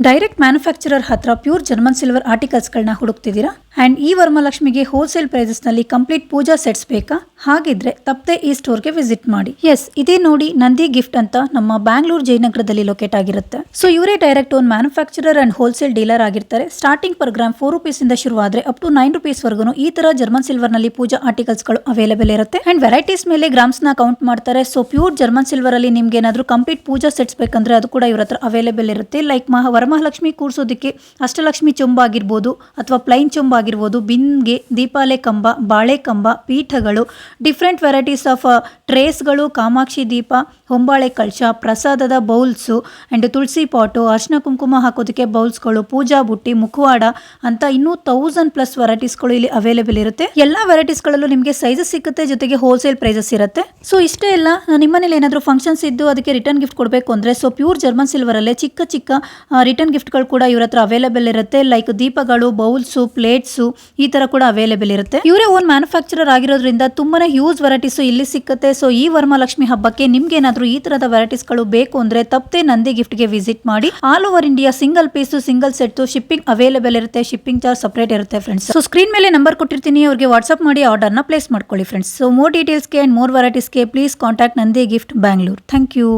Direct manufacturer ಹತ್ರ pure German silver ಆರ್ಟಿಕಲ್ಸ್ಗಳನ್ನ ಹುಡುಕ್ತಿದ್ದೀರಾ and ಈ ವರಮಹಾಲಕ್ಷ್ಮಿಗೆ wholesale ಪ್ರೈಸಸ್ನಲ್ಲಿ complete ಪೂಜಾ sets ಬೇಕಾ? ಹಾಗಿದ್ರೆ ತಪ್ಪದೆ ಈ ಸ್ಟೋರ್ಗೆ ವಿಸಿಟ್ ಮಾಡಿ. ಎಸ್, ಇದೇ ನೋಡಿ ನಂದಿ ಗಿಫ್ಟ್ ಅಂತ ನಮ್ಮ ಬ್ಯಾಂಗ್ಳೂರ್ ಜಯನಗರದಲ್ಲಿ ಲೊಕೇಟ್ ಆಗಿರುತ್ತೆ. ಸೊ ಇವರೇ direct own manufacturer and wholesale dealer ಆಗಿರ್ತಾರೆ. ಸ್ಟಾರ್ಟಿಂಗ್ ಪರ್ ಗ್ರಾಮ್ 4 rupees ಇಂದ ಶುರುವಾದ್ರೆ ಅಪ್ ಟು 9 rupees ವರೆಗೂ ಈ ತರ ಜರ್ಮನ್ ಸಿಲ್ವರ್ ನಲ್ಲಿ ಪೂಜಾ ಆರ್ಟಿಕಲ್ಸ್ ಗಳು ಅವೈಲೇಬಲ್ ಇರುತ್ತೆ. ಅಂಡ್ ವೆರೈಟೀಸ್ ಮೇಲೆ ಗ್ರಾಮ್ಸ್ ನ ಕೌಂಟ್ ಮಾಡ್ತಾರೆ. ಸೊ ಪ್ಯೂರ್ ಜರ್ಮನ್ ಸಿಲ್ವರ್ ಅಲ್ಲಿ ನಿಮ್ಗೆ ಏನಾದ್ರು ಕಂಪ್ಲೀಟ್ ಪೂಜಾ ಸೆಟ್ಸ್ ಬೇಕಂದ್ರೆ ಅದು ಕೂಡ ಇವ್ರ ಹತ್ರ ಅವೈಲೇಬಲ್ ಇರುತ್ತೆ. ಲೈಕ್ ವರಮಹಾಲಕ್ಷ್ಮಿ ಕೂರ್ಸೋದಕ್ಕೆ ಅಷ್ಟಲಕ್ಷ್ಮಿ ಚೊಂಬ ಆಗಿರ್ಬೋದು ಅಥವಾ ಪ್ಲೈನ್ ಚೊಂಬ ಆಗಿರ್ಬೋದು, ಬಿನ್ಗೆ ದೀಪಾಲೆ ಕಂಬ, ಬಾಳೆ ಕಂಬ, ಪೀಠಗಳು, ಡಿಫ್ರೆಂಟ್ ವೆರೈಟೀಸ್ ಆಫ್ ಟ್ರೇಸ್ಗಳು, ಕಾಮಾಕ್ಷಿ ದೀಪ, ಹೊಂಬಾಳೆ ಕಳಶ, ಪ್ರಸಾದದ ಬೌಲ್ಸು ಅಂಡ್ ತುಳಸಿ ಪಾಟು, ಅರ್ಶಿನ ಕುಂಕುಮ ಹಾಕೋದಕ್ಕೆ ಬೌಲ್ಸ್ಗಳು, ಪೂಜಾ ಬುಟ್ಟಿ, ಮುಖವಾಡ ಅಂತ ಇನ್ನೂ 1000+ ವೆರೈಟೀಸ್ಗಳು ಇಲ್ಲಿ ಅವೈಲೇಬಲ್ ಇರುತ್ತೆ. ಎಲ್ಲ ವೆರೈಟೀಸ್ಗಳಲ್ಲೂ ನಿಮಗೆ ಸೈಜಸ್ ಸಿಗುತ್ತೆ, ಜೊತೆಗೆ ಹೋಲ್ಸೇಲ್ ಪ್ರೈಸಸ್ ಇರುತ್ತೆ. ಸೊ ಇಷ್ಟೇ ಇಲ್ಲ, ನಿಮ್ಮನೇಲಿ ಏನಾದರೂ ಫಂಕ್ಷನ್ಸ್ ಇದ್ದು ಅದಕ್ಕೆ ರಿಟರ್ನ್ ಗಿಫ್ಟ್ ಕೊಡಬೇಕು ಅಂದರೆ ಸೊ ಪ್ಯೂರ್ ಜರ್ಮನ್ ಸಿಲ್ವರ್ ಅಲ್ಲೇ ಚಿಕ್ಕ ಚಿಕ್ಕ ರಿಟರ್ನ್ ಗಿಫ್ಟ್ಗಳು ಕೂಡ ಇವ್ರ ಹತ್ರ ಅವೈಲೇಬಲ್ ಇರುತ್ತೆ. ಲೈಕ್ ದೀಪಗಳು, ಬೌಲ್ಸು, ಪ್ಲೇಟ್ಸು ಈ ತರ ಕೂಡ ಅವೈಲೇಬಲ್ ಇರುತ್ತೆ. ಇವರೇ ಓನ್ ಮ್ಯಾನುಫ್ಯಾಕ್ಚರರ್ ಆಗಿರೋದ್ರಿಂದ ತುಂಬಾನೇ ಹ್ಯೂಜ್ ವೆರೈಟೀಸ್ ಇಲ್ಲಿ ಸಿಕ್ಕುತ್ತೆ. ಸೊ ಈ ವರಮಹಾಲಕ್ಷ್ಮಿ ಹಬ್ಬಕ್ಕೆ ನಿಮ್ಗೆ ಏನಾದರೂ ಈ ತರದ ವೆರೈಟೀಸ್ಗಳು ಬೇಕು ಅಂದ್ರೆ ತಪ್ಪದೆ ನಂದಿ ಗಿಫ್ಟ್ಗೆ ವಿಸಿಟ್ ಮಾಡಿ. All over India single piece, single set shipping available ಇರುತ್ತೆ. ಶಿಪ್ಪಿಂಗ್ ಚಾರ್ಜ್ ಸಪರೇಟ್ ಇರುತ್ತೆ ಫ್ರೆಂಡ್ಸ್. ಸೊ ಸ್ಕ್ರೀನ್ ಮೇಲೆ ನಂಬರ್ ಕೊಟ್ಟಿರ್ತೀನಿ, ಅವ್ರಿಗೆ ವಾಟ್ಸ್ಆಪ್ ಮಾಡಿ ಆರ್ಡರ್ನ ಪ್ಲೇಸ್ ಮಾಡ್ಕೊಳ್ಳಿ ಫ್ರೆಂಡ್ಸ್. ಸೊ ಮೋರ್ ಡೀಟೇಲ್ಸ್ಗೆ ಅಂಡ್ ಮೋರ್ ವೆರೈಟೀಸ್ಗೆ please contact Nandi gift Bangalore. Thank you.